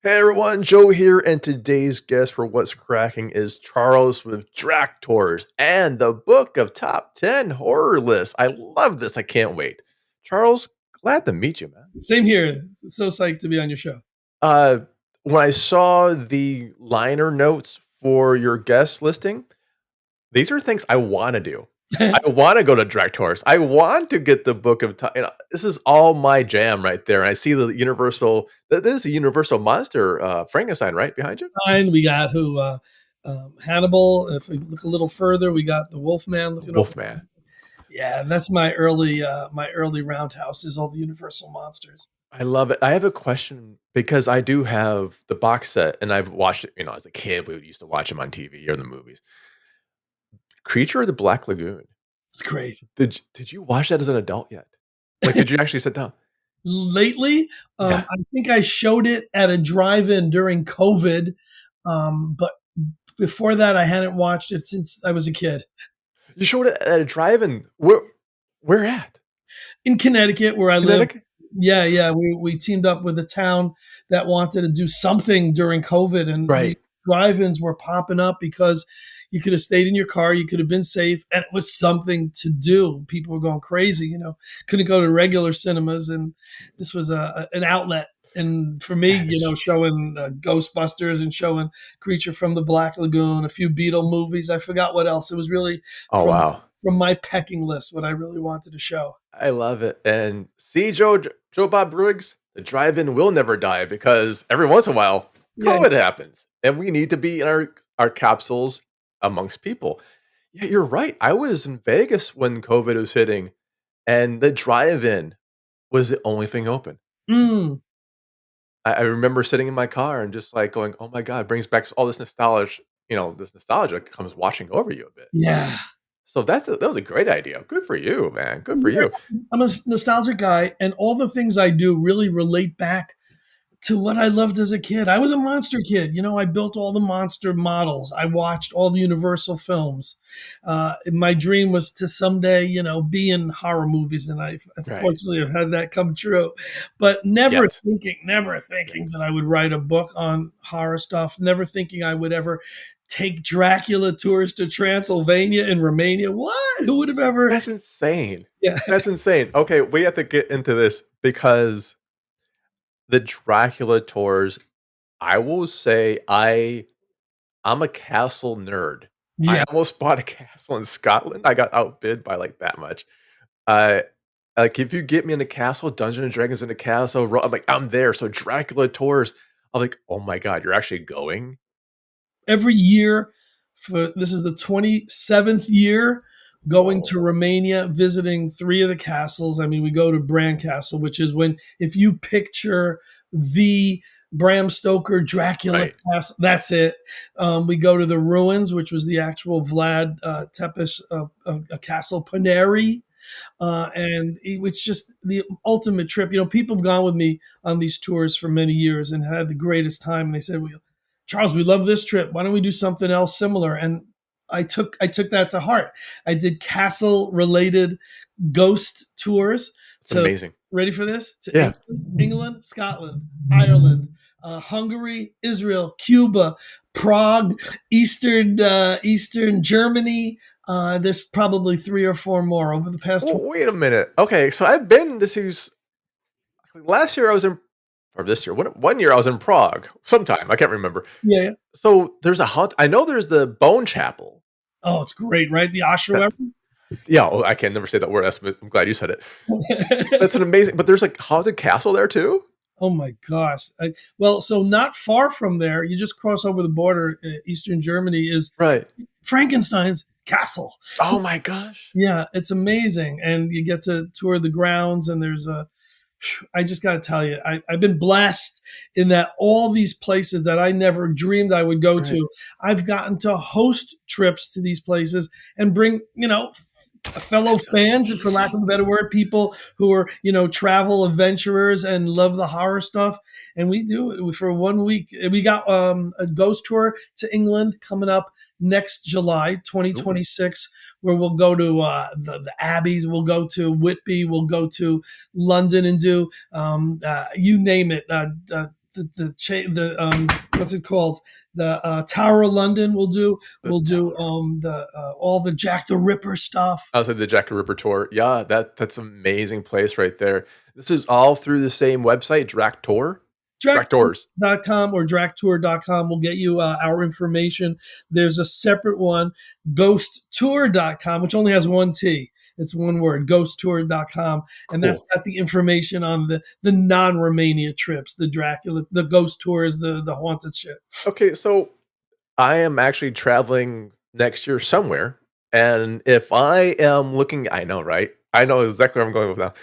Hey everyone, Joe here, and today's guest for What's Cracking is Charles with DracTours and the book of top 10 horror lists. I love this. I can't wait. Charles, glad to meet you, man. Same here. So psyched to be on your show. Uh, when I saw the liner notes for your guest listing, these are things I want to do. I want to go to DracTours. I want to get the book of time. This is all my jam right there. And I see the universal. This is a universal monster, Frankenstein, right behind you. Fine. We got Hannibal. If we look a little further, we got the Wolfman looking over. Wolfman. Yeah, that's my early roundhouse is all the Universal monsters. I love it. I have a question because I do have the box set and I've watched it, as a kid. We used to watch them on TV or in the movies. Creature of the Black Lagoon. It's great. Did you watch that as an adult yet? Like, did you actually sit down? Lately, Yeah. I think I showed it at a drive-in during COVID, but before that, I hadn't watched it since I was a kid. You showed it at a drive-in. Where at? In Connecticut, where I live. Connecticut? Yeah. We teamed up with a town that wanted to do something during COVID, and the Right. drive-ins were popping up because you could have stayed in your car, you could have been safe, and it was something to do. People were going crazy, couldn't go to regular cinemas, and this was an outlet. And for me, That is showing Ghostbusters and showing Creature from the Black Lagoon, a few Beatle movies. I forgot what else. It was really Oh, from wow. from my pecking list what I really wanted to show. I love it. And see, Joe Bob Briggs, the drive-in will never die because every once in a while, Yeah, COVID happens, and we need to be in our capsules amongst people. Yeah, you're right. I was in Vegas when COVID was hitting, and the drive-in was the only thing open. mm, I remember sitting in my car and just like going, "Oh my god," it brings back all this nostalgia. This nostalgia comes washing over you a bit. yeah. So that was a great idea. Good for you, man. Good for Yeah, you. I'm a nostalgic guy, and all the things I do really relate back to what I loved as a kid. I was a monster kid. I built all the monster models. I watched all the Universal films. My dream was to someday, be in horror movies, and I Right. unfortunately have had that come true. But never Yet. thinking, never thinking Yet. that I would write a book on horror stuff. Never thinking I would ever take Dracula tours to Transylvania and Romania. What? Who would have ever? That's insane. Yeah. That's insane. Okay, we have to get into this because the Dracula tours, I will say I'm a castle nerd. I Yeah. almost bought a castle in Scotland. I got outbid by like that much. Uh like if you get me in a castle, Dungeons and Dragons in a castle, I'm like, I'm there. So Dracula tours, I'm like, oh my god, you're actually going? Every year for this is the 27th year going to Whoa. Romania, visiting three of the castles. I mean, we go to Bran Castle, which is when if you picture the Bram Stoker Dracula Right. castle, that's it. We go to the ruins, which was the actual Vlad Tepes castle, Paneri. And it was just the ultimate trip. People have gone with me on these tours for many years and had the greatest time. And they said, well, Charles, we love this trip. Why don't we do something else similar? And I took that to heart. I did castle related ghost tours It's to amazing. ready for this to Yeah. England, Scotland, Ireland, Hungary, Israel, Cuba, Prague, Eastern Germany. There's probably three or four more over the past. Well, wait a minute. Okay, so I've been to these last year I was in or this year. One year I was in Prague. Sometime, I can't remember. Yeah. So there's a haunt. I know there's the Bone Chapel. Oh, it's great, right? The Osher. Yeah, oh, I can never say that word. I'm glad you said it. That's an amazing. But there's like haunted castle there too. Oh my gosh. Well, so not far from there, you just cross over the border, Eastern Germany, is Right. Frankenstein's castle. Oh my gosh. Yeah, it's amazing. And you get to tour the grounds, and I just got to tell you, I've been blessed in that all these places that I never dreamed I would go Right. to, I've gotten to host trips to these places and bring, fellow That's fans, for lack of a amazing. better word, people who are, travel adventurers and love the horror stuff. And we do it for 1 week. We got a ghost tour to England coming up next July Ooh. 2026, where we'll go to the Abbeys, we'll go to Whitby, we'll go to London and do you name it. what's it called? The Tower of London. We'll do. The We'll do tower. the all the Jack the Ripper stuff. I was at the Jack the Ripper tour. Yeah, that's amazing place right there. This is all through the same website, DracTour? DracTours. DracTours.com or DracTour.com will get you our information. There's a separate one, GhostTour.com, which only has one T. It's one word, GhostTour.com. And that's Cool. got the information on the non Romania trips, the Dracula, the ghost tours, the haunted shit. Okay, so I am actually traveling next year somewhere, and if I am looking I know, right? I know exactly where I'm going with now.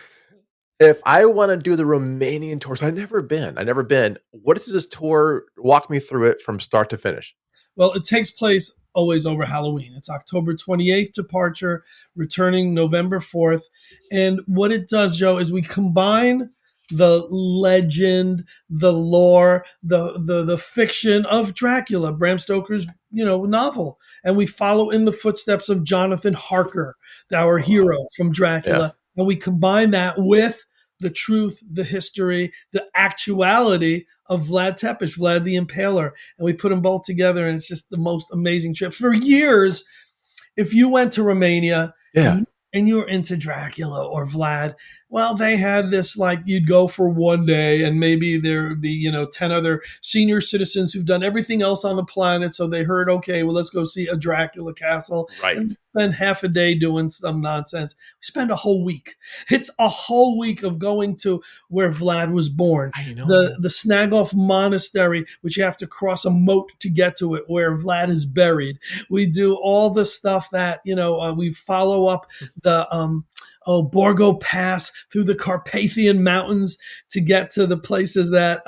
If I wanna do the Romanian tours, I've never been. What is this tour? Walk me through it from start to finish. Well, it takes place always over Halloween. It's October 28th departure, returning November 4th. And what it does, Joe, is we combine the legend, the lore, the fiction of Dracula, Bram Stoker's, novel, and we follow in the footsteps of Jonathan Harker, our Oh, hero from yeah, Dracula, and we combine that with the truth, the history, the actuality of Vlad Tepes, Vlad the Impaler, and we put them both together, and it's just the most amazing trip. For years, if you went to Romania yeah, and you were into Dracula or Vlad, well, they had this like you'd go for one day and maybe there would be, 10 other senior citizens who've done everything else on the planet. So they heard, okay, well, let's go see a Dracula castle and right. spend half a day doing some nonsense. We spend a whole week. It's a whole week of going to where Vlad was born. I The know. Snagoff Monastery, which you have to cross a moat to get to it, where Vlad is buried. We do all the stuff that we follow up the Borgo Pass through the Carpathian Mountains to get to the places that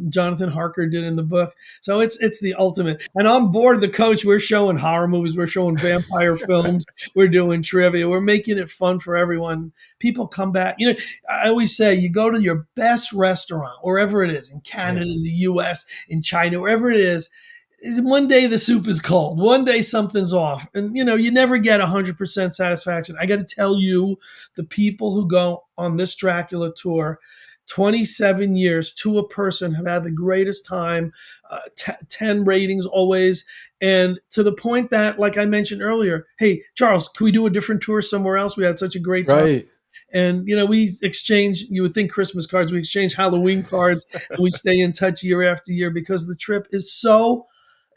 Jonathan Harker did in the book. So it's the ultimate. And on board the coach, we're showing horror movies, we're showing vampire films, we're doing trivia, we're making it fun for everyone. People come back. I always say you go to your best restaurant, wherever it is, in Yeah, Canada, in the US, in China, wherever it is one day the soup is cold. One day something's off. And, you never get 100% satisfaction. I got to tell you, the people who go on this Dracula tour, 27 years to a person, have had the greatest time, 10 ratings always. And to the point that, like I mentioned earlier, hey, Charles, can we do a different tour somewhere else? We had such a great time. right. And we exchange, you would think Christmas cards, we exchange Halloween cards, and we stay in touch year after year because the trip is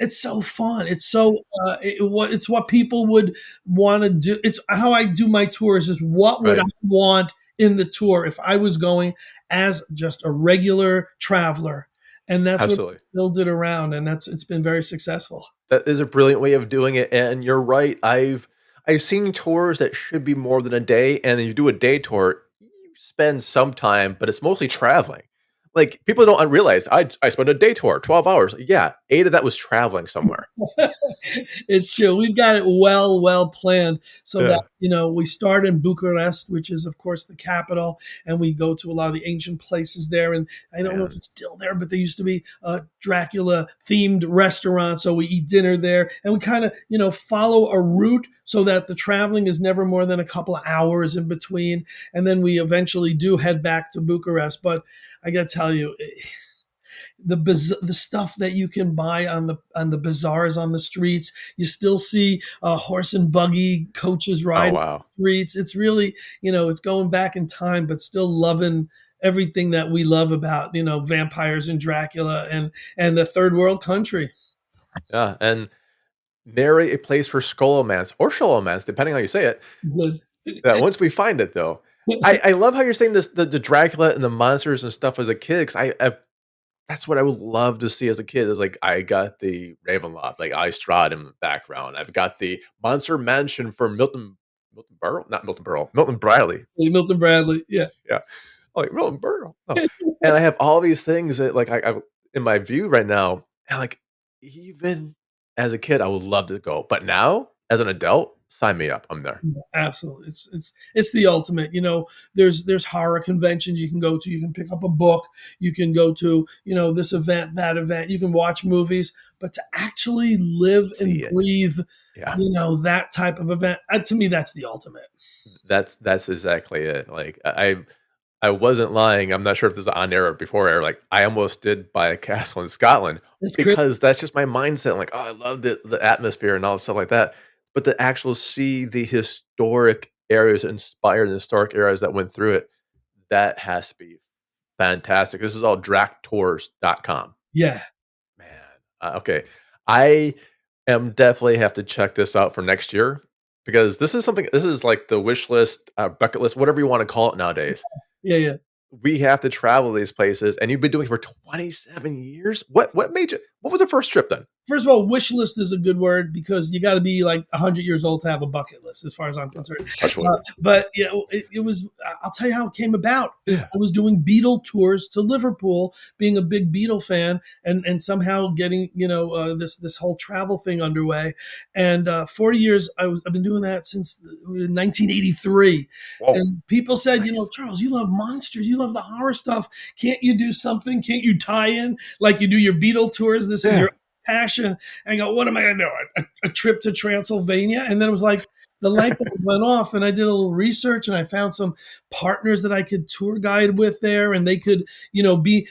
it's so fun. It's so it's what people would want to do. It's how I do my tours. Is what would I Right, want in the tour if I was going as just a regular traveler, and that's what absolutely. builds it around, and it's been very successful. That is a brilliant way of doing it, and you're right. I've seen tours that should be more than a day, and then you do a day tour, you spend some time, but it's mostly traveling. Like, people don't realize I spent a day tour, 12 hours. Yeah, 8 of that was traveling somewhere. It's true. We've got it well planned so that, Yeah, we start in Bucharest, which is, of course, the capital, and we go to a lot of the ancient places there. And I don't know if man. it's still there, but there used to be a Dracula themed restaurant. So we eat dinner there and we kind of, follow a route so that the traveling is never more than a couple of hours in between. And then we eventually do head back to Bucharest. But I got to tell you, the stuff that you can buy on the bazaars on the streets. You still see horse and buggy coaches Oh, riding wow. the streets. It's really it's going back in time, but still loving everything that we love about vampires and Dracula and a third world country. Yeah, and nary a place for Scholomance or Sholomance, depending on how you say it, that once we find it, though. I love how you're saying this, the Dracula and the monsters and stuff as a kid, 'cause I that's what I would love to see as a kid is, like, I got the Ravenloft, like, I Strahd in the background. I've got the Monster Mansion for Milton Berle? Not Milton Berle, Milton Bradley. Milton Bradley, yeah. Yeah. Oh, like, Milton Berle. Oh, and I have all these things that, like, I've in my view right now, and, like, even as a kid, I would love to go, but now, as an adult, sign me up, I'm there. Yeah, absolutely. It's the ultimate. There's horror conventions you can go to. You can pick up a book. You can go to this event, that event. You can watch movies, but to actually live and See it. breathe, Yeah. that type of event, to me, that's the ultimate. That's exactly it, like, I I wasn't lying. I'm not sure if this is on air or before air. Like, I almost did buy a castle in Scotland It's crazy. because that's just my mindset. I'm like, oh, I love the atmosphere and all stuff like that. But to actually see the historic areas inspired, the historic areas that went through it, that has to be fantastic. This is all DracTours.com. Yeah. Man, okay. I am definitely have to check this out for next year because this is like the wish list, bucket list, whatever you want to call it nowadays. Yeah, yeah. We have to travel these places, and you've been doing it for 27 years. What made you? What was the first trip then? First of all, wish list is a good word because you got to be like 100 years old to have a bucket list, as far as I'm concerned. Touch wood. But yeah, it was. I'll tell you how it came about. Is Yeah. I was doing Beatle tours to Liverpool, being a big Beatle fan, and somehow getting this whole travel thing underway. And 40 years, I've been doing that since 1983. Whoa. And people said, Nice. Charles, you love monsters, you love the horror stuff. Can't you do something? Can't you tie in like you do your Beatle tours? This is Yeah. your passion. And I go, what am I going to do? A trip to Transylvania? And then it was like the light bulb went off, and I did a little research, and I found some partners that I could tour guide with there, and they could,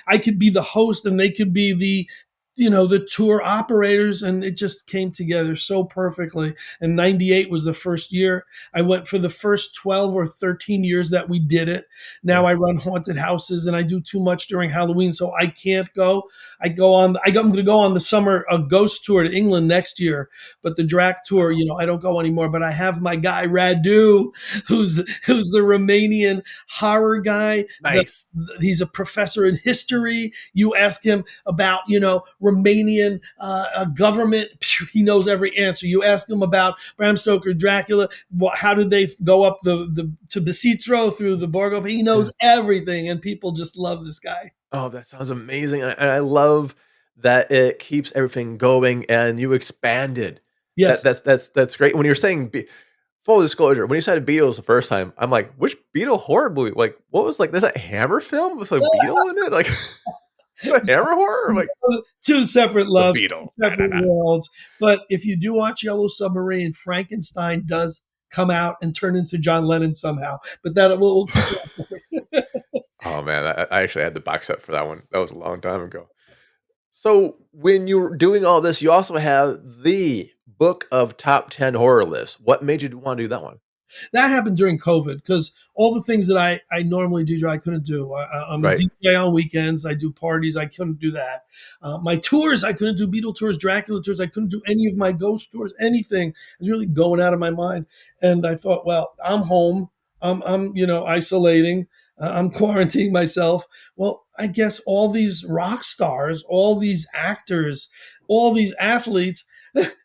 I could be the host, and they could be the tour operators, and it just came together so perfectly. And 98 was the first year. I went for the first 12 or 13 years that we did it. Now Yeah. I run haunted houses, and I do too much during Halloween, so I can't go. I'm going to go on the summer a ghost tour to England next year, but the Drac tour, I don't go anymore. But I have my guy Radu, who's the Romanian horror guy. Nice. He's a professor in history. You ask him about, Romanian government, he knows every answer. You ask him about Bram Stoker, Dracula, how did they go up to Bicitro through the Borgo? He knows everything, and people just love this guy. Oh, that sounds amazing. And I love that it keeps everything going and you expanded. Yes. That's great. When you're saying full disclosure, when you said Beatles the first time, I'm like, which Beatle horror movie? Like, what was like? There's a Hammer film with a Beatle in it? Like, a Hammer horror? Like Two separate the loves, Beatle. Nah, nah, separate nah. worlds. But if you do watch Yellow Submarine, Frankenstein does come out and turn into John Lennon somehow. But we'll keep it. Oh man, I actually had the box set for that one. That was a long time ago. So when you're doing all this, you also have the book of top 10 horror lists. What made you want to do that one? That happened during COVID because all the things that I normally do, I couldn't do. I'm a Right. DJ on weekends. I do parties. I couldn't do that. My tours, I couldn't do Beatle tours, Dracula tours. I couldn't do any of my ghost tours, anything. I was really going out of my mind. And I thought, well, I'm home. I'm isolating. I'm quarantining myself. Well, I guess all these rock stars, all these actors, all these athletes,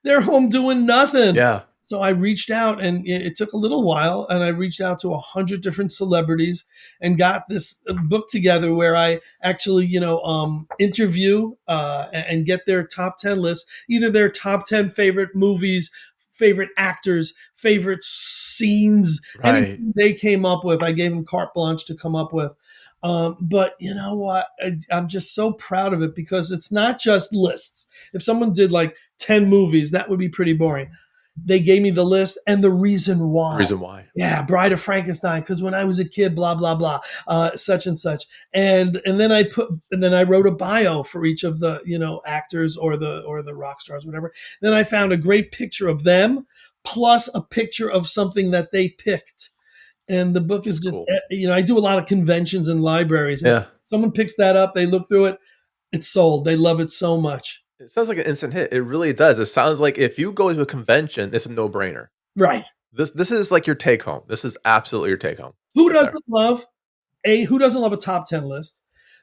they're home doing nothing. Yeah. So I reached out, and it took a little while, and I reached out to 100 different celebrities and got this book together where I actually, interview and get their top 10 lists, either their top 10 favorite movies, favorite actors, favorite scenes, Right. anything they came up with. I gave them carte blanche to come up with. But you know what? I'm just so proud of it because it's not just lists. If someone did like 10 movies, that would be pretty boring. They gave me the list and the reason why. Reason why. Yeah, Bride of Frankenstein, because when I was a kid, blah blah blah, such and such, and then I wrote a bio for each of the actors or the rock stars, whatever. Then I found a great picture of them plus a picture of something that they picked, and the book is That's just cool. I do a lot of conventions and libraries. And Yeah. someone picks that up, they look through it, it's sold. They love it so much. It sounds like an instant hit. It really does. It sounds like if you go to a convention, it's a no-brainer. Right. This is like your take home. This is absolutely your take home. Who Right there. doesn't love who doesn't love a top 10 list?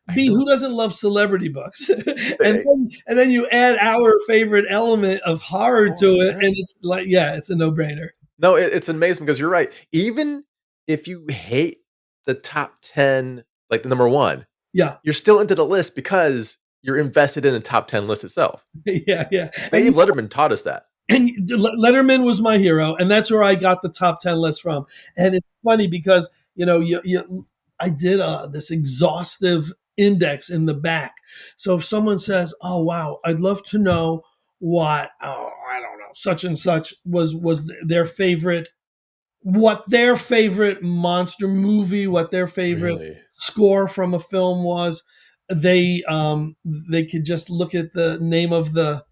I B, know. who doesn't love celebrity books? and then you add our favorite element of horror to it, and it's like, yeah, it's a no-brainer. No, it's amazing because you're right. Even if you hate the top 10, like the number 1, Yeah. you're still into the list because you're invested in the top 10 list itself. Yeah, yeah. Dave Letterman taught us that. And Letterman was my hero, and that's where I got the top 10 list from. And it's funny because, I did this exhaustive index in the back. So if someone says, oh, wow, I'd love to know what, I don't know, such and such was their favorite what their favorite monster movie, what their favorite Really? score from a film was. They could just look at the name of the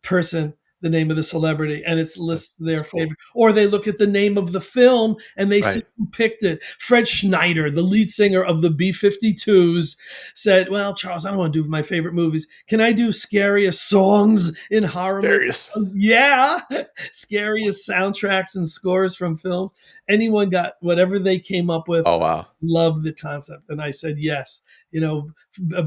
person, the name of the celebrity, and it's lists That's their cool. favorite. Or they look at the name of the film and they see Right. who picked it. Fred Schneider, the lead singer of the B-52s, said, "Well, Charles, I don't want to do my favorite movies. Can I do scariest songs in horror movies?" Scariest. Yeah, scariest soundtracks and scores from films. Anyone got whatever they came up with. Oh, wow. Loved the concept, and I said yes. You know,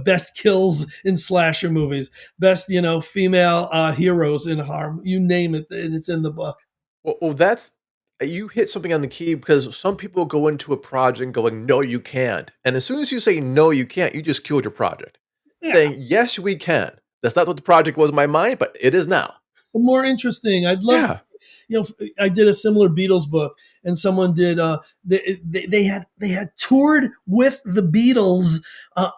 best kills in slasher movies, best female heroes in harm, you name it, and it's in the book. Well, that's you hit something on the key because some people go into a project going, "No, you can't." And as soon as you say, "No, you can't," you just killed your project. Yeah, Saying, "Yes, we can." That's not what the project was in my mind, but it is now. but more interesting. I'd love, Yeah. I did a similar Beatles book, and someone did. They had toured with the Beatles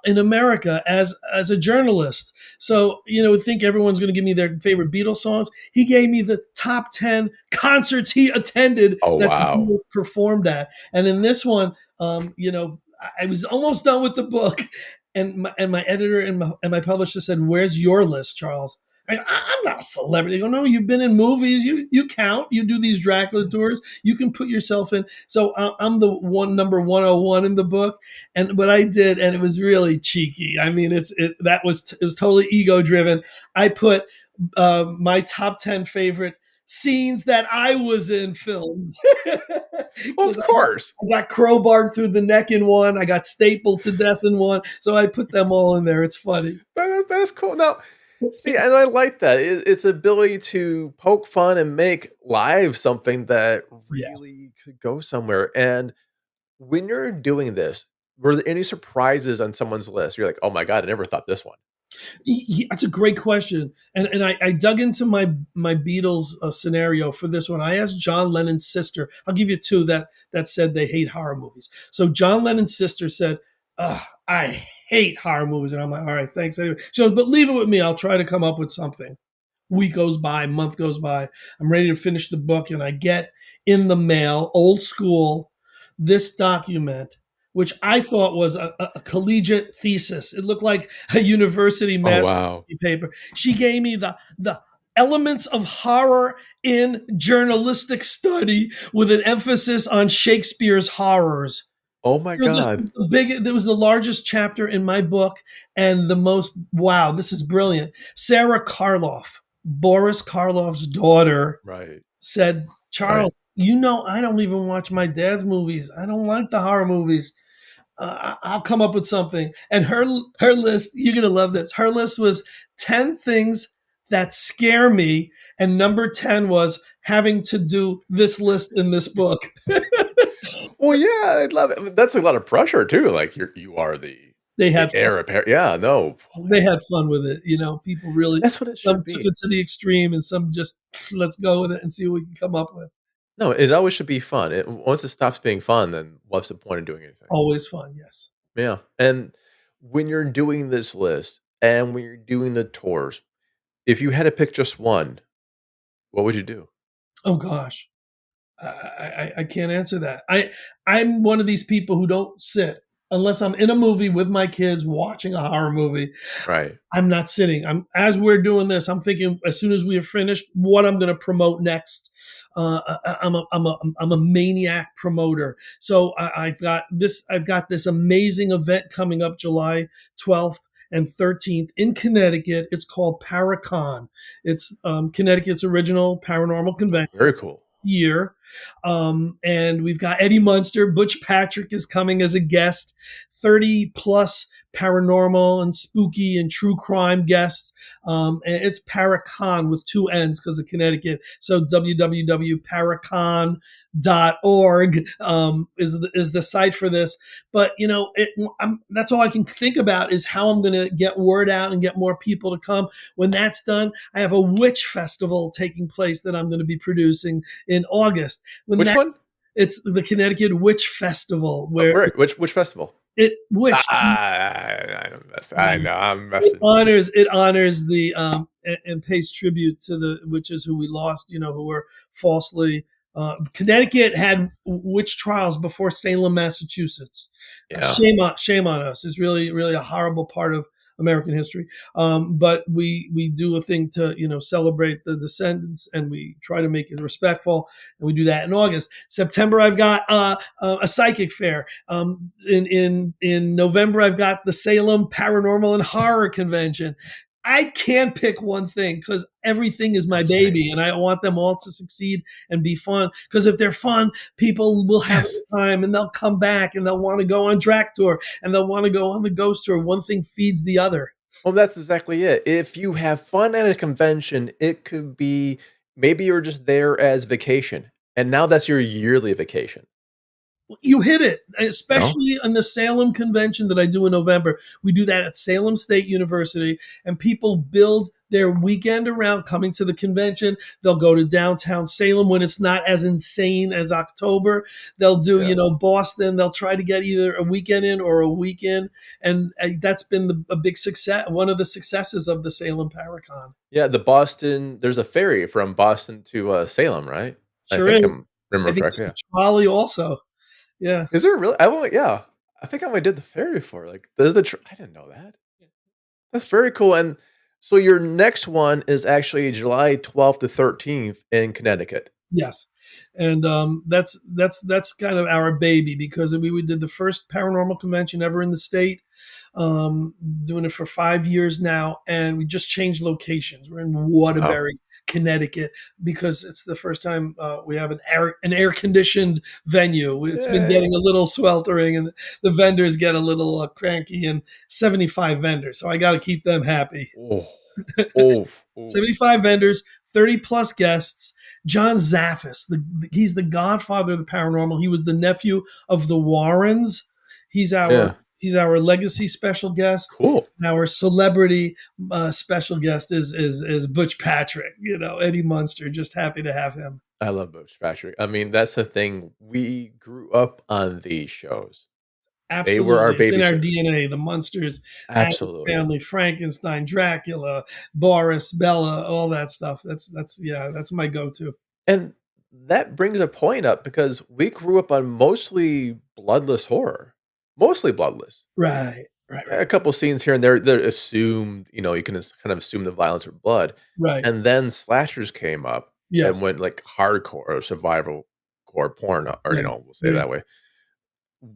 in America as a journalist. So think everyone's going to give me their favorite Beatles songs. He gave me the top 10 concerts he attended Oh, that the wow. Beatles performed at, and in this one, I was almost done with the book, and my editor and my publisher said, "Where's your list, Charles?" I'm not a celebrity. They go, "No, you've been in movies. You count. You do these Dracula tours. You can put yourself in." So I'm the number 101 in the book, and what I did, and it was really cheeky. I mean, it was totally ego driven. I put my top 10 favorite scenes that I was in films. Well, of Because course. I got crowbarred through the neck in one. I got stapled to death in one. So I put them all in there. It's funny. That's cool. Now, see, and I like that. Its ability to poke fun and make live something that Yes. really could go somewhere. And when you're doing this, were there any surprises on someone's list? You're like, "Oh my god, I never thought this one." That's a great question, and I dug into my Beatles scenario for this one. I asked John Lennon's sister. I'll give you two that said they hate horror movies. So John Lennon's sister said, "Ugh, I hate horror movies," and I'm like, "All right, thanks." Anyway, she goes, "But leave it with me. I'll try to come up with something." Week goes by, month goes by. I'm ready to finish the book, and I get in the mail, old school, this document, which I thought was a collegiate thesis. It looked like a university Oh, master's wow. paper. She gave me the elements of horror in journalistic study with an emphasis on Shakespeare's horrors. Oh my This god. was the big. It was the largest chapter in my book, and the most. Wow, this is brilliant. Sarah Karloff, Boris Karloff's daughter, Right, said, right. "Charles, I don't even watch my dad's movies. I don't like the horror movies. I'll come up with something." And her list, you're gonna love this. Her list was 10 things that scare me, and number 10 was having to do this list in this book. Well, yeah, I'd love it. I mean, that's a lot of pressure too, like, you are They the had heir apparent. Yeah, no. they had fun with it. People really, That's what it some should took be. it to the extreme and some just let's go with it and see what we can come up with. No, it always should be fun. Once it stops being fun, then what's the point of doing anything? Always fun, yes. Yeah, and when you're doing this list and when you're doing the tours, if you had to pick just one, what would you do? Oh gosh. I can't answer that. I'm one of these people who don't sit unless I'm in a movie with my kids watching a horror movie. Right. I'm not sitting. I'm As we're doing this, I'm thinking as soon as we are finished, what I'm going to promote next. I'm a maniac promoter. So I've got this amazing event coming up July 12th and 13th in Connecticut. It's called Paracon. It's Connecticut's original paranormal convention Very cool. year. And we've got Eddie Munster. Butch Patrick is coming as a guest, 30 plus paranormal and spooky and true crime guests. And it's Paracon with two N's because of Connecticut. So www.paracon.org is the site for this. But that's all I can think about is how I'm going to get word out and get more people to come. When that's done, I have a witch festival taking place that I'm going to be producing in August. When Which that's one? It's the Connecticut Witch Festival Oh, where right. Which festival? it witch I know, I'm messing. it honors the and pays tribute to the witches who we lost, who were falsely Connecticut had witch trials before Salem, Massachusetts. Yeah. Shame on us. It's really, really a horrible part of American history. But we do a thing to celebrate the descendants, and we try to make it respectful, and we do that in August. September, I've got a psychic fair. In November, I've got the Salem Paranormal and Horror Convention. I can't pick one thing because everything is my That's right. baby, and I want them all to succeed and be fun. Because if they're fun, people will have Yes. a time, and they'll come back, and they'll want to go on DracTour, and they'll want to go on the Ghost Tour. One thing feeds the other. Well, that's exactly it. If you have fun at a convention, it could be maybe you're just there as vacation, and now that's your yearly vacation. You hit it, You know? especially on the Salem convention that I do in November. We do that at Salem State University, and people build their weekend around coming to the convention. They'll go to downtown Salem when it's not as insane as October. They'll do, Yeah. Boston. They'll try to get either a weekend in or a weekend, and that's been a big success. One of the successes of the Salem Paracon. Yeah, there's a ferry from Boston to, Salem, right? I Sure think is. I'm I remembering think correctly, there's yeah. a trolley also. Yeah. Is there really? I only yeah. I think I only did the ferry before, like, there's a I didn't know that. That's very cool, and so your next one is actually July 12th to 13th in Connecticut. Yes, and that's kind of our baby because we did the first paranormal convention ever in the state. Doing it for 5 years now, and we just changed locations. We're in Wow. Waterbury, Connecticut, because it's the first time we have an air conditioned venue. It's been Yay. getting a little sweltering, and the vendors get a little cranky. And 75 vendors, so I got to keep them happy. Oh. Oh. Oh. 75 vendors, 30 plus guests. John Zaffis, he's the godfather of the paranormal. He was the nephew of the Warrens. He's our Yeah. he's our legacy special guest. Cool. And our celebrity special guest is Butch Patrick. Eddie Munster. Just happy to have him. I love Bush Patrick. I mean, that's the thing. We grew up on these shows. They were our Absolutely, it's in our babysitters. DNA. The Munsters, Addams Absolutely. Family, Frankenstein, Dracula, Boris, Bella, all that stuff. That's my go-to. And that brings a point up because we grew up on mostly bloodless horror. Mostly bloodless. Right, right, right, A couple scenes here and there that assumed, you can kind of assume the violence or blood. right. And then slashers came up and Yes. went like hardcore or survival core porn, or, Yeah, we'll say it yeah. that way.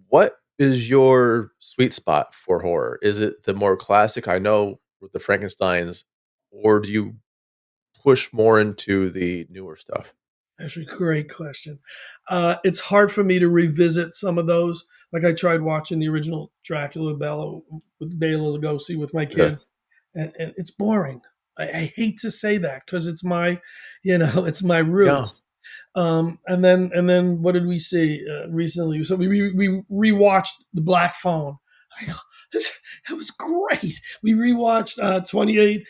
What is your sweet spot for horror? Is it the more classic, I know, with the Frankensteins, or do you push more into the newer stuff? That's a great question. It's hard for me to revisit some of those. Like I tried watching the original Dracula Bela with Bela Lugosi with my Yeah. kids, and it's boring. I hate to say that because it's my, it's my Yeah. roots. And then what did we see recently? So we rewatched The Black Phone. I go, that was great. We rewatched 28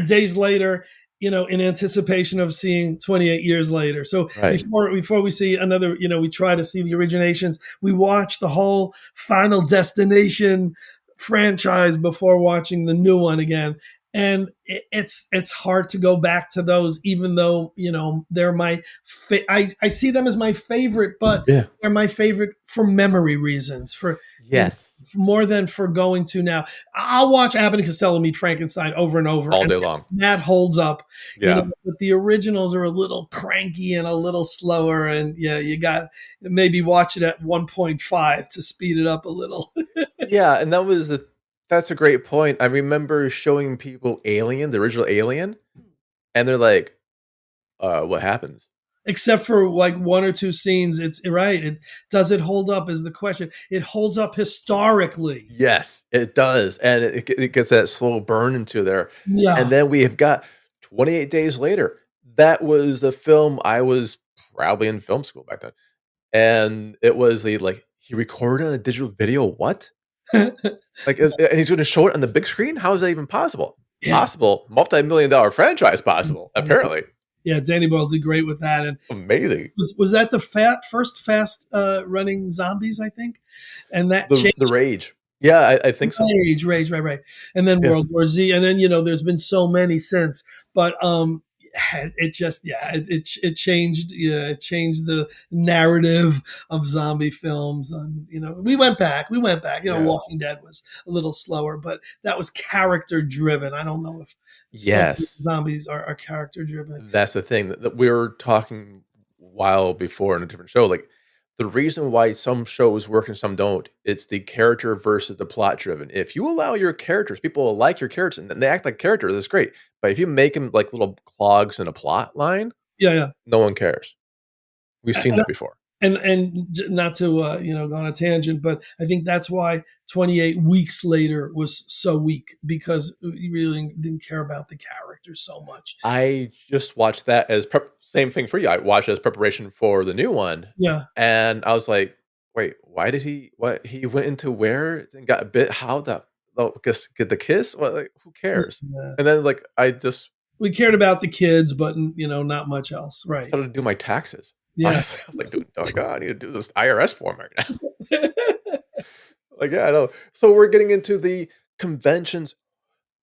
Days Later, in anticipation of seeing 28 years later. So Right. before we see another, we try to see the originations. We watch the whole Final Destination franchise before watching the new one again. And it's hard to go back to those, even though they're I see them as my favorite, but Yeah. they're my favorite for memory reasons, for Yes. more than for going to now. I'll watch Abbott and Costello Meet Frankenstein over and over, All and day long. that holds up. Yeah. But the originals are a little cranky and a little slower, and yeah, you got maybe watch it at 1.5 to speed it up a little. Yeah, and that's a great point. I remember showing people Alien, the original Alien, and they're like, what happens?" Except for like one or two scenes, it's right. Does it hold up? Is the question. It holds up historically. Yes, it does, and it gets that slow burn into there, and Yeah. then we have got 28 Days Later. That was the film I was probably in film school back then, and it was he recorded on a digital video, what? Like, and he's gonna show it on the big screen? How is that even possible? Yeah. Possible, multi-million dollar franchise possible, apparently. Yeah, Danny Boyle did great with that. And Amazing. was that the first fast running zombies, I think? And that The changed Rage. Yeah, I think so. Rage, right. And then Yeah. World War Z. And then, there's been so many since. But it just it changed, it changed the narrative of zombie films. And we went back, Yeah. Walking Dead was a little slower, but that was character driven. I don't know if some Yes. zombies are character driven. That's the thing that we were talking a while before in a different show. Like the reason why some shows work and some don't, it's the character versus the plot driven. If you allow your characters, people will like your characters and they act like characters, that's great. But if you make them like little clogs in a plot line, Yeah, yeah. no one cares. We've seen that before. Not to go on a tangent, but I think that's why 28 Weeks Later was so weak, because you really didn't care about the characters so much. I just watched that as same thing for you. I watched it as preparation for the new one, Yeah. and I was like, "Wait, why did he went into where and got bit? How the guess get the kiss? What? Like, who cares?" Yeah. And then like I just We cared about the kids, but not much else. Right. started to do my taxes. Yeah. Honestly, I was like, "Dude, oh God, I need to do this IRS form right now." Like, yeah, I know. So we're getting into the conventions.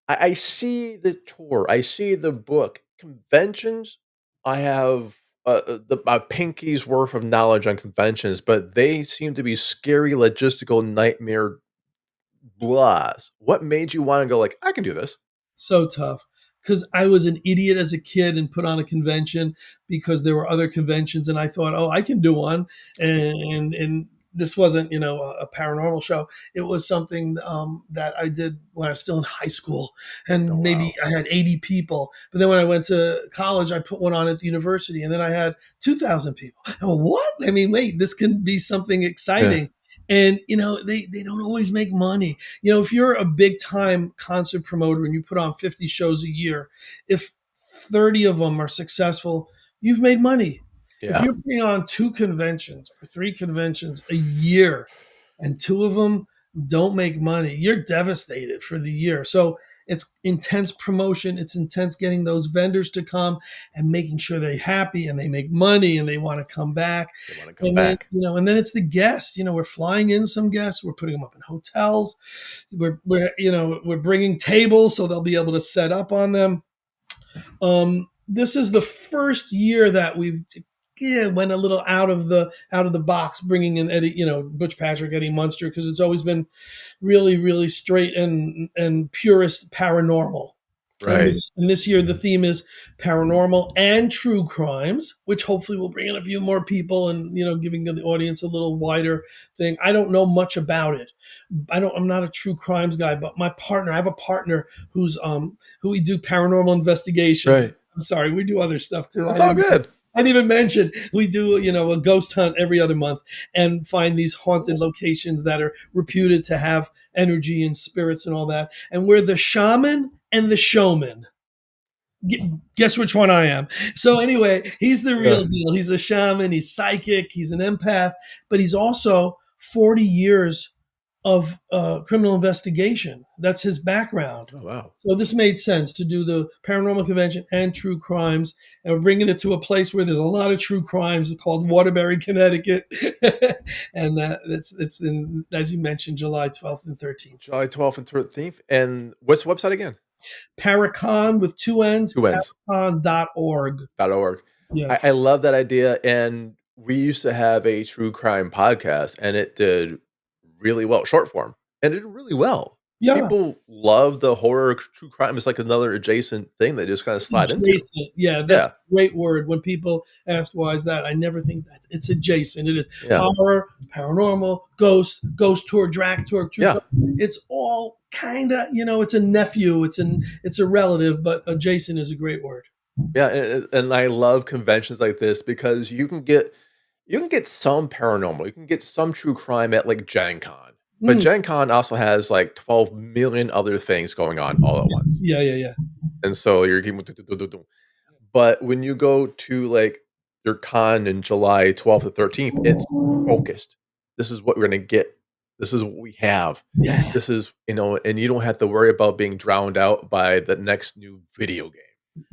I see the tour. I see the book. Conventions, I have a pinky's worth of knowledge on conventions, but they seem to be scary, logistical, nightmare blahs. What made you want to go like, I can do this? So tough, because I was an idiot as a kid and put on a convention because there were other conventions, and I thought, oh, I can do one. And this wasn't a paranormal show. It was something that I did when I was still in high school, Oh and maybe wow. I had 80 people. But then when I went to college, I put one on at the university, and then I had 2,000 people. I went, what? I mean, wait, this can be something Yeah. exciting. And they don't always make money. If you're a big time concert promoter and you put on 50 shows a year, if 30 of them are successful, you've made money. If Yeah. you're putting on two conventions or three conventions a year and two of them don't make money, you're devastated for the year. So it's intense promotion. It's intense getting those vendors to come and making sure they're happy and they make money and they want to come back. They want to come And then, back. it's the guests. We're flying in some guests. We're putting them up in hotels. We're bringing tables so they'll be able to set up on them. This is the first year that we've went a little out of the box, bringing in Eddie, Butch Patrick, Eddie Munster, because it's always been really, really straight and purist paranormal. And Right. this year, the theme is paranormal and true crimes, which hopefully will bring in a few more people and giving the audience a little wider thing. I don't know much about it. I'm not a true crimes guy, but I have a partner who we do paranormal investigations. Right. I'm sorry, we do other stuff too. That's all good. I didn't even mention we do a ghost hunt every other month and find these haunted locations that are reputed to have energy and spirits and all that. And we're the shaman and the showman. Guess which one I am. So anyway, he's the Yeah. real deal. He's a shaman. He's psychic. He's an empath, but he's also 40 years of criminal investigation. That's his background. Oh wow. So this made sense to do the paranormal convention and true crimes, and we're bringing it to a place where there's a lot of true crimes called Waterbury, Connecticut, and it's in, as you mentioned, July 12th and 13th. July 12th and 13th. And what's the website again? Paracon with two N's, Two N's. paracon.org. .org. Yeah. I love that idea, and we used to have a true crime podcast, and it did really well, short form, and it did really well. Yeah. People love the horror true crime. It's like another adjacent thing they just kind of slide into. Adjacent. Yeah, that's Yeah, a great word. When people ask why is that, I never think that it's adjacent. It is yeah, horror, paranormal, ghost tour, drag tour, true yeah, crime. It's all kind of, it's a nephew, it's a relative, but adjacent is a great word. yeah. And I love conventions like this because you can get some paranormal, you can get some true crime at like Gen Con, but Mm. Gen Con also has like 12 million other things going on all at once, Yeah, yeah, yeah. and so you're getting. But when you go to, like, your con in July 12th to 13th, it's focused. This is what we're gonna get. This is what we have. Yeah. This is, and you don't have to worry about being drowned out by the next new video game.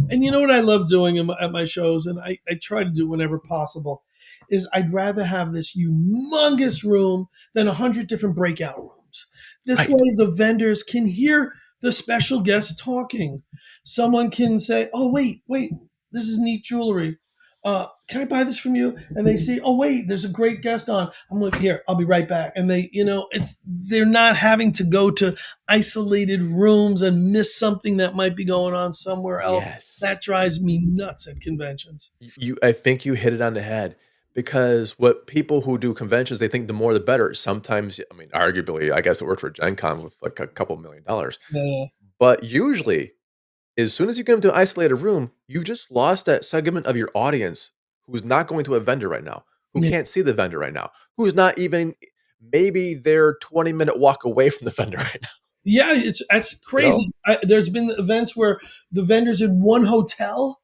And you know what I love doing at my shows, and I try to do whenever possible, is I'd rather have this humongous room than 100 different breakout rooms. This Right. way, the vendors can hear the special guests talking. Someone can say, "Oh, wait, wait." this is neat jewelry. Can I buy this from you? And they say, oh wait, there's a great guest on. I'm like, here, I'll be right back. And they, they're not having to go to isolated rooms and miss something that might be going on somewhere else. Yes. That drives me nuts at conventions. I think you hit it on the head because what people who do conventions, they think the more the better. Sometimes, I mean, arguably, I guess it worked for Gen Con with like a couple $1,000,000. Yeah. But usually, as soon as you get into an isolated room, you just lost that segment of your audience who's not going to a vendor right now, who Yeah. can't see the vendor right now, who's not even maybe they're 20-minute walk away from the vendor right now. Yeah, that's You know? crazy. There's been events where the vendors in one hotel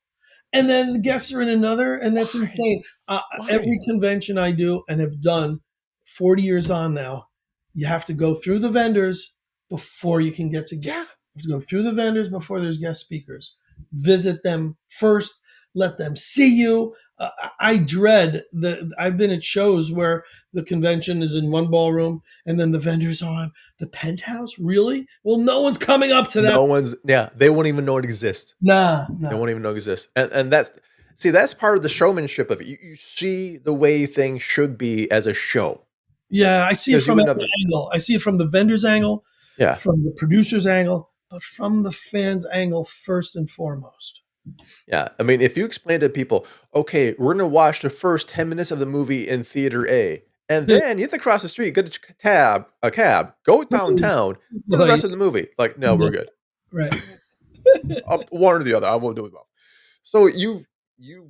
and then the guests are in another, and that's Why? insane. Why? Every convention I do and have done 40 years on now, you have to go through the vendors before you can get to Yeah. guests. You have to go through the vendors before there's guest speakers. Visit them first. Let them see you. I dread the. I've been at shows where the convention is in one ballroom and then the vendors are on the penthouse. Really? Well, no one's coming up to that. No one's they won't even know it exists. Nah, They nah. won't even know it exists. And that's part of the showmanship of it. You see the way things should be as a show. Yeah, I see it Because you from would every never angle. I see it from the vendor's angle, Yeah. from the producer's angle, but from the fan's angle first and foremost. Yeah. I mean, if you explain to people, okay, we're gonna watch the first 10 minutes of the movie in theater A, and then you have to cross the street, get a cab, go downtown for the Like, rest of the movie. Like, no, yeah, we're good. right. One or the other. I won't do it both. So you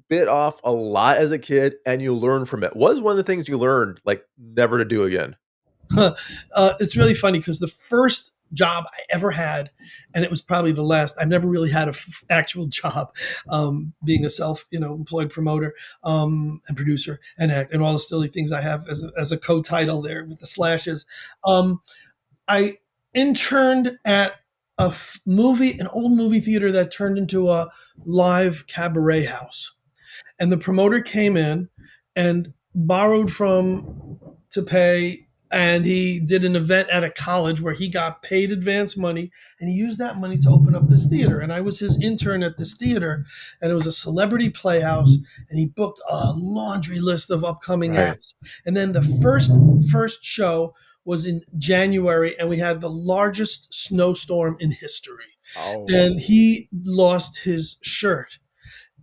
bit off a lot as a kid and you learn from it. What is one of the things you learned, like never to do again? It's really funny because the first job I ever had, and it was probably the last. I've never really had an actual job, being a employed promoter and producer and act and all the silly things I have as a co-title there with the slashes. I interned at an old movie theater that turned into a live cabaret house. And the promoter came in and borrowed from to pay, and he did an event at a college where he got paid advance money, and he used that money to open up this theater. And I was his intern at this theater, and it was a celebrity playhouse, and he booked a laundry list of upcoming Right. acts. And then the first show was in January, and we had the largest snowstorm in history. Oh, And he lost his shirt.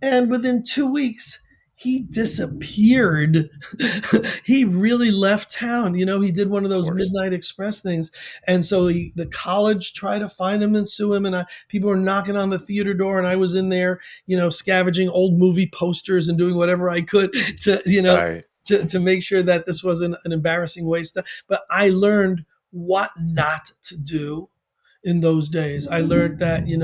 And within 2 weeks, he disappeared. He really left town. He did one of of those course. Midnight Express things. And so the college tried to find him and sue him. And people were knocking on the theater door. And I was in there, scavenging old movie posters and doing whatever I could Right. to make sure that this wasn't an embarrassing waste. But I learned what not to do in those days. I learned that you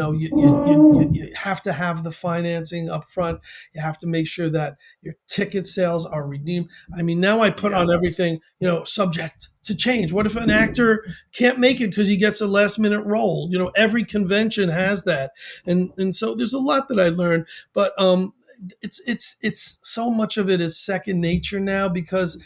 have to have the financing up front. You have to make sure that your ticket sales are redeemed. I mean, now I put Yeah. on everything, subject to change. What if an actor can't make it because he gets a last minute role? Every convention has that, and so there's a lot that I learned, but it's so much of it is second nature now because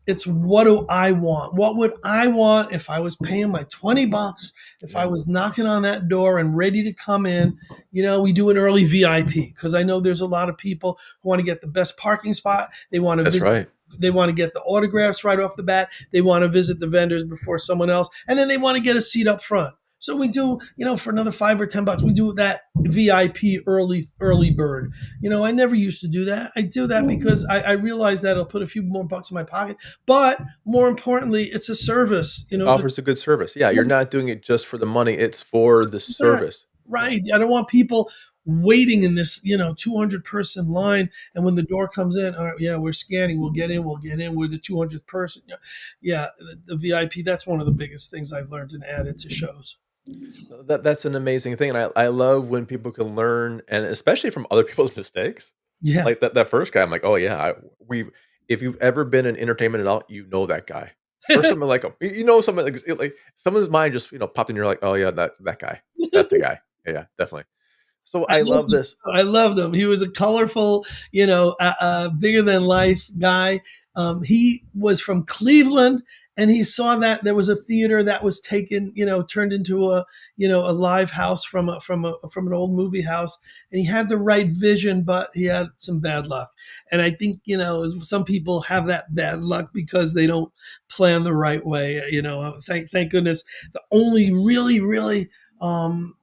it's what do I want? What would I want if I was paying my $20? If I Yeah. was knocking on that door and ready to come in, we do an early VIP because I know there's a lot of people who want to get the best parking spot. They want to That's visit. right. They want to get the autographs right off the bat. They want to visit the vendors before someone else, and then they want to get a seat up front. So we do, for another $5 or $10, we do that VIP early bird. I never used to do that. I do that because I realize that it'll put a few more bucks in my pocket. But more importantly, it's a service. It offers a good service. Yeah, you're not doing it just for the money, it's for the service. Right. I don't want people waiting in this, 200-person line. And when the door comes in, all right, yeah, we're scanning. We'll get in. We're the 200th person. Yeah, the VIP, that's one of the biggest things I've learned and added to shows. That's an amazing thing, and I love when people can learn, and especially from other people's mistakes. Yeah. Like that first guy, I'm like, "Oh, yeah, we if you've ever been in entertainment at all, you know that guy." Or something like, someone like someone's mind just, popped in, you're like, "Oh, yeah, that guy. That's the guy." Yeah, definitely. So I I loved love him. this. I loved him. He was a colorful, bigger than life guy. He was from Cleveland, and he saw that there was a theater that was taken, turned into a live house from an old movie house, and he had the right vision, but he had some bad luck. And I think, some people have that bad luck because they don't plan the right way. Thank goodness. The only really, really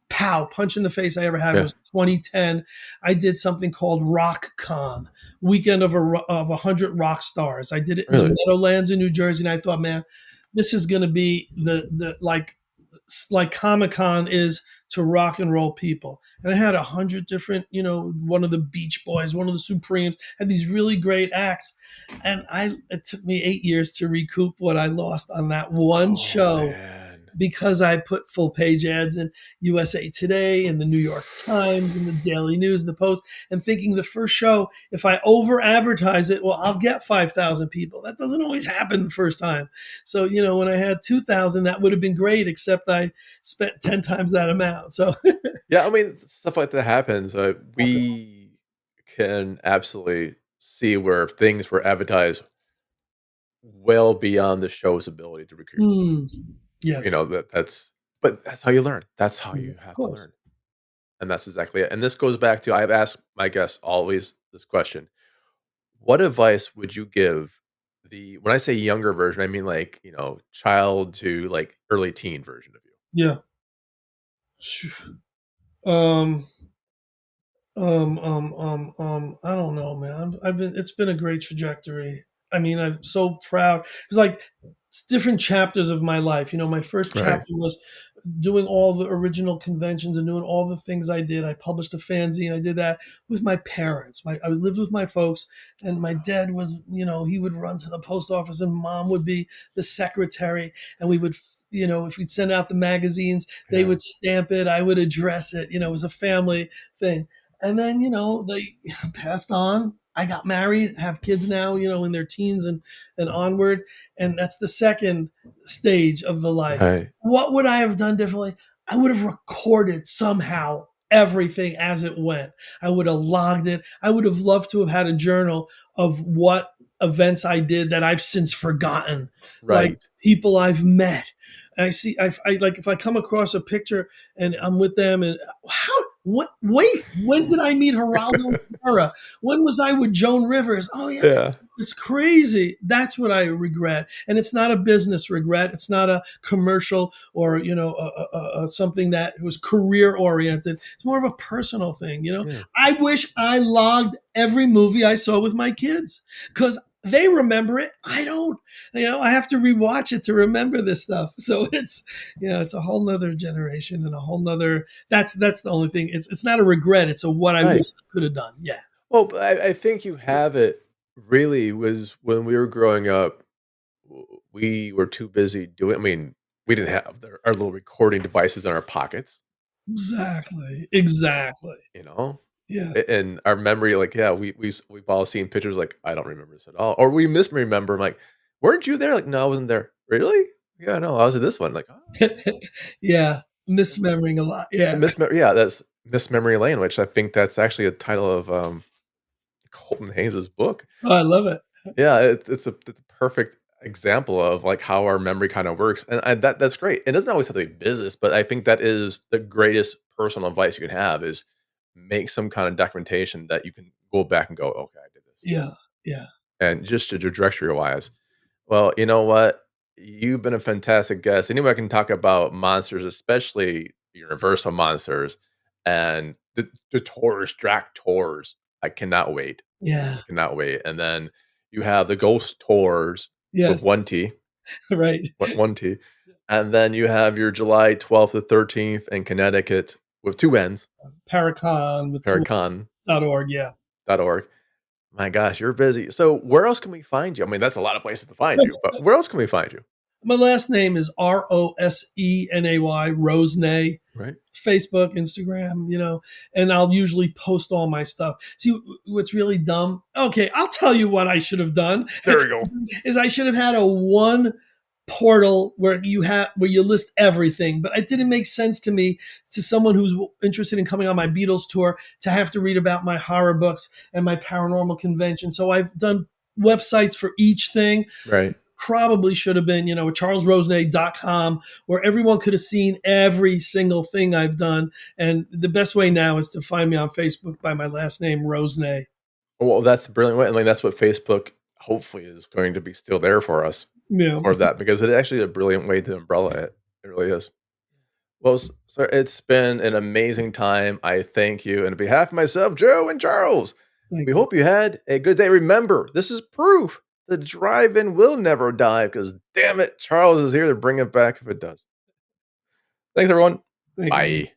punch in the face I ever had Yeah. was 2010. I did something called RockCon, weekend of 100 rock stars. I did it in the Really? Meadowlands in New Jersey, and I thought, man, this is going to be the like Comic-Con is to rock and roll people. And I had 100 different, one of the Beach Boys, one of the Supremes, had these really great acts. And it took me 8 years to recoup what I lost on that one Oh, show, man. because I put full page ads in USA Today and the New York Times and the Daily News and the Post, and thinking the first show, if I over advertise it, well, I'll get 5,000 people. That doesn't always happen the first time. So, when I had 2,000, that would have been great, except I spent 10 times that amount. So, Yeah, I mean, stuff like that happens. We can absolutely see where things were advertised well beyond the show's ability to recruit. mm, yes, But that's how you learn. That's how of you have to course. learn. And that's exactly it. And this goes back to I've asked my guests always this question. What advice would you give when I say younger version, I mean like, child to like early teen version of you? Yeah. Um, I don't know, man. It's been a great trajectory. I mean, I'm so proud. It's like it's different chapters of my life. My first Right. chapter was doing all the original conventions and doing all the things I did. I published a fanzine. I did that with my parents. I lived with my folks, and my dad was, he would run to the post office, and mom would be the secretary, and we would. If we'd send out the magazines, they Yeah. would stamp it. I would address it. It was a family thing. And then, they passed on. I got married, have kids now, in their teens and onward. And that's the second stage of the life. Right. What would I have done differently? I would have recorded somehow everything as it went. I would have logged it. I would have loved to have had a journal of what events I did that I've since forgotten, like Right. people I've met. And I like if I come across a picture and I'm with them, and wait, when did I meet Geraldo Rivera? When was I with Joan Rivers? Oh yeah, Yeah. it's crazy. That's what I regret, and it's not a business regret. It's not a commercial or something that was career oriented. It's more of a personal thing. Yeah. I wish I logged every movie I saw with my kids, because they remember it. I don't. I have to rewatch it to remember this stuff. So it's a whole nother generation and a whole nother. That's the only thing. It's not a regret. It's a what I wish Right. I could have done. Yeah. Well, but I think you have it really was when we were growing up, we were too busy doing I mean, we didn't have our little recording devices in our pockets, Exactly. Exactly. you know? Yeah. And our memory, like, yeah, we've all seen pictures like, I don't remember this at all. Or we misremember. I'm like, weren't you there? Like, no, I wasn't there. Really? Yeah, no, I was at this one. Like, Yeah. Misremembering a lot. Yeah. yeah, that's Mismemory Lane, which I think that's actually a title of Colton Haynes's book. Oh, I love it. Yeah, it's a perfect example of, like, how our memory kinda works, and that's great. It doesn't always have to be business, but I think that is the greatest personal advice you can have is make some kind of documentation that you can go back and go, "Okay, I did this." Yeah. Yeah. And just to trajectory-wise. Well, you know what? You've been a fantastic guest. Anyone can talk about monsters, especially universal monsters, and the tours, DracTours. I cannot wait. Yeah. I cannot wait. And then you have the ghost tours with Yes. 1 T, Right. 1 T. And then you have your July 12th to 13th in Connecticut with 2 N's, Paracon with Paracon.org. .org. Yeah. My gosh, you're busy. So where else can we find you? I mean, that's a lot of places to find you, but where else can we find you? My last name is Rosenay, Rosenay. Right? Facebook, Instagram, and I'll usually post all my stuff. See, what's really dumb? Okay, I'll tell you what I should have done. There we go. Is I should have had a one portal where you list everything, but it didn't make sense to me, to someone who's interested in coming on my Beatles tour, to have to read about my horror books and my paranormal convention. So I've done websites for each thing. Right. probably should have been, charlesrosenay.com, where everyone could have seen every single thing I've done. And the best way now is to find me on Facebook by my last name, Rosenay. Well, that's a brilliant way, and, like, that's what Facebook hopefully is going to be still there for us Yeah. for that, because it actually a brilliant way to umbrella it. It really is. Well, sir, it's been an amazing time. I thank you, and on behalf of myself, Joe, and Charles, Thank we you. hope you had a good day. Remember, this is proof the drive-in will never die, because damn it, Charles is here to bring it back if it does. Thanks, everyone. Thank you. Bye.